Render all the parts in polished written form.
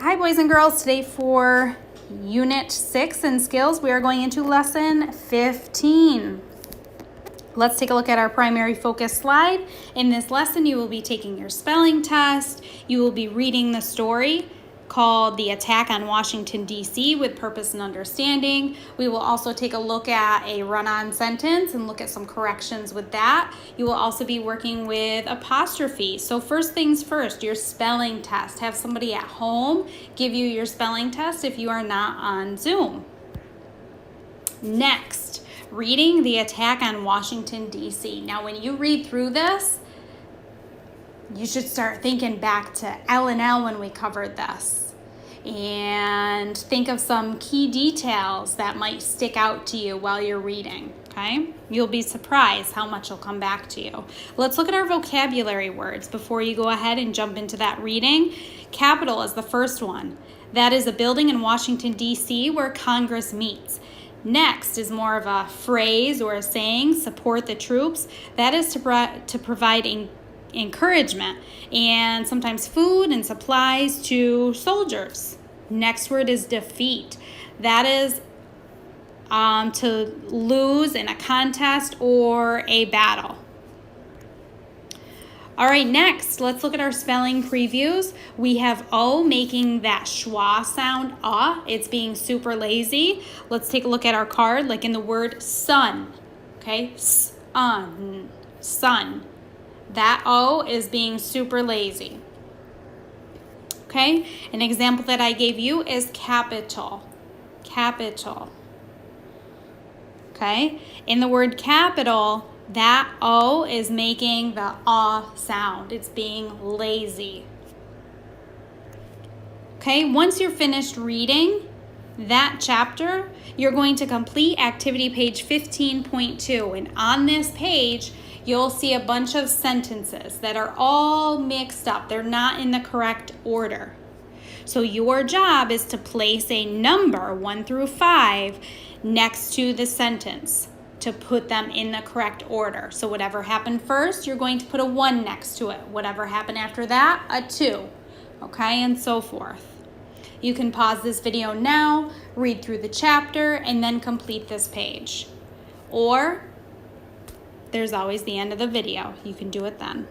Hi boys and girls, today for Unit 6 in Skills, we are going into Lesson 15. Let's take a look at our primary focus slide. In this lesson, you will be taking your spelling test. You will be reading the story called The Attack on Washington, D.C. with Purpose and Understanding. We will also take a look at a run-on sentence and look at some corrections with that. You will also be working with apostrophe. So first things first, your spelling test. Have somebody at home give you your spelling test if you are not on Zoom. Next, reading The Attack on Washington, D.C. Now, when you read through this, you should start thinking back to L&L when we covered this and think of some key details that might stick out to you while you're reading, okay? You'll be surprised how much will come back to you. Let's look at our vocabulary words before you go ahead and jump into that reading. Capitol is the first one. That is a building in Washington, D.C. where Congress meets. Next is more of a phrase or a saying, support the troops. That is to provide encouragement and sometimes food and supplies to soldiers. Next word is defeat. That is to lose in a contest or a battle. All right, next, let's look at our spelling previews. We have O making that schwa sound, It's being super lazy. Let's take a look at our card, like in the word sun, okay? Sun. That O is being super lazy. Okay, an example that I gave you is capital. Okay, in the word capital, that O is making the sound. It's being lazy. Okay, once you're finished reading that chapter, you're going to complete activity page 15.2. And on this page, you'll see a bunch of sentences that are all mixed up. They're not in the correct order. So your job is to place a number 1 through 5 next to the sentence to put them in the correct order. So whatever happened first, you're going to put a 1 next to it. Whatever happened after that, a 2. Okay, and so forth. You can pause this video now, read through the chapter, and then complete this page. Or there's always the end of the video. You can do it then.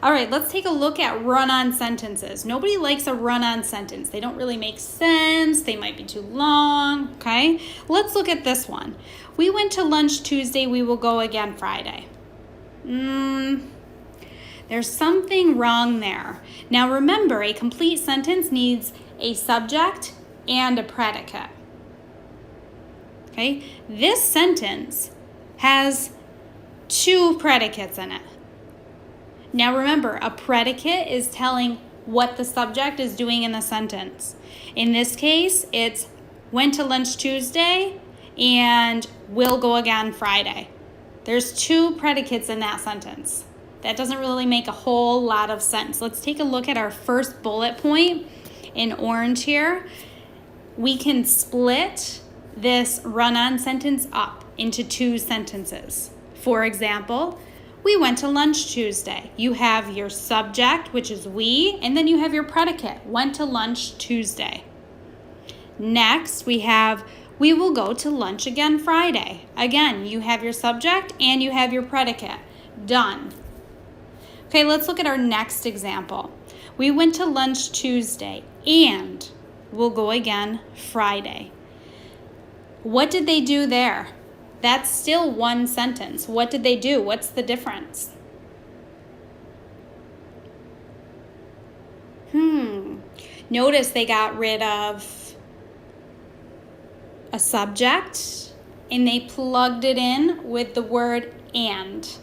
All right, let's take a look at run-on sentences. Nobody likes a run-on sentence. They don't really make sense. They might be too long, okay? Let's look at this one. We went to lunch Tuesday. We will go again Friday. There's something wrong there. Now remember, a complete sentence needs a subject and a predicate. Okay? This sentence has 2 predicates in it. Now remember, a predicate is telling what the subject is doing in the sentence. In this case, it's went to lunch Tuesday and will go again Friday. There's 2 predicates in that sentence. That doesn't really make a whole lot of sense. Let's take a look at our first bullet point in orange here. We can split this run-on sentence up into 2 sentences. For example, we went to lunch Tuesday. You have your subject, which is we, and then you have your predicate, went to lunch Tuesday. Next, we have we will go to lunch again Friday. Again, you have your subject and you have your predicate. Done. Okay, let's look at our next example. We went to lunch Tuesday and we'll go again Friday. What did they do there? That's still one sentence. What did they do? What's the difference? Notice they got rid of a subject and they plugged it in with the word and.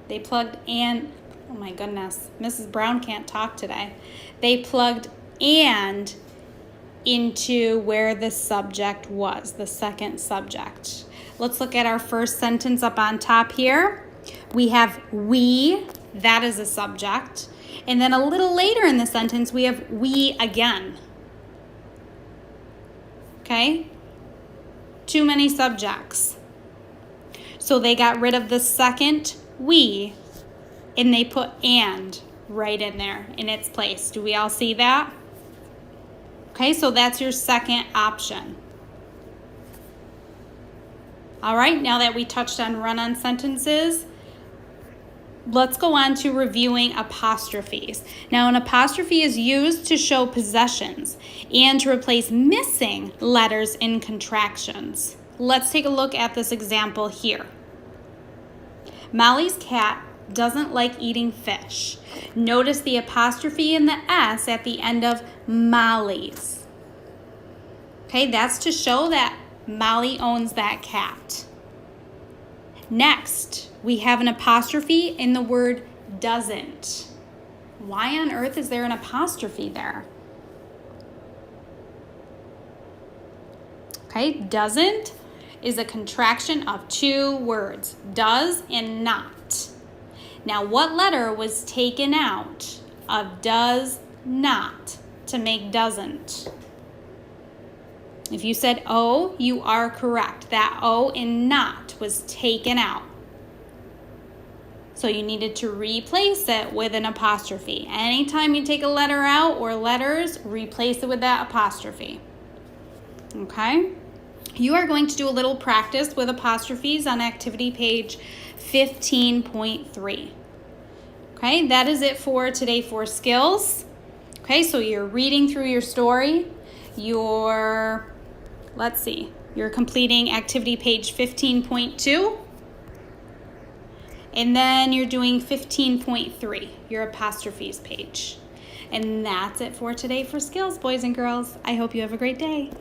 They plugged and, oh my goodness, Mrs. Brown can't talk today. They plugged and into where the subject was, the second subject. Let's look at our first sentence up on top here. We have we, that is a subject. And then a little later in the sentence, we have we again. Okay? Too many subjects. So they got rid of the second we, and they put and. right in there in its place. Do we all see that? Okay, so that's your second option. All right, now that we touched on run-on sentences, let's go on to reviewing apostrophes. Now, an apostrophe is used to show possessions and to replace missing letters in contractions. Let's take a look at this example here. Molly's cat doesn't like eating fish. Notice the apostrophe and the S at the end of Molly's. Okay, that's to show that Molly owns that cat. Next, we have an apostrophe in the word doesn't. Why on earth is there an apostrophe there? Okay, doesn't is a contraction of two words, does and not. Now, what letter was taken out of does not to make doesn't? If you said O, you are correct. That O in not was taken out. So you needed to replace it with an apostrophe. Anytime you take a letter out or letters, replace it with that apostrophe. Okay? You are going to do a little practice with apostrophes on activity page 15.3. Okay, that is it for today for skills. Okay, so you're reading through your story. You're completing activity page 15.2. And then you're doing 15.3, your apostrophes page. And that's it for today for skills, boys and girls. I hope you have a great day.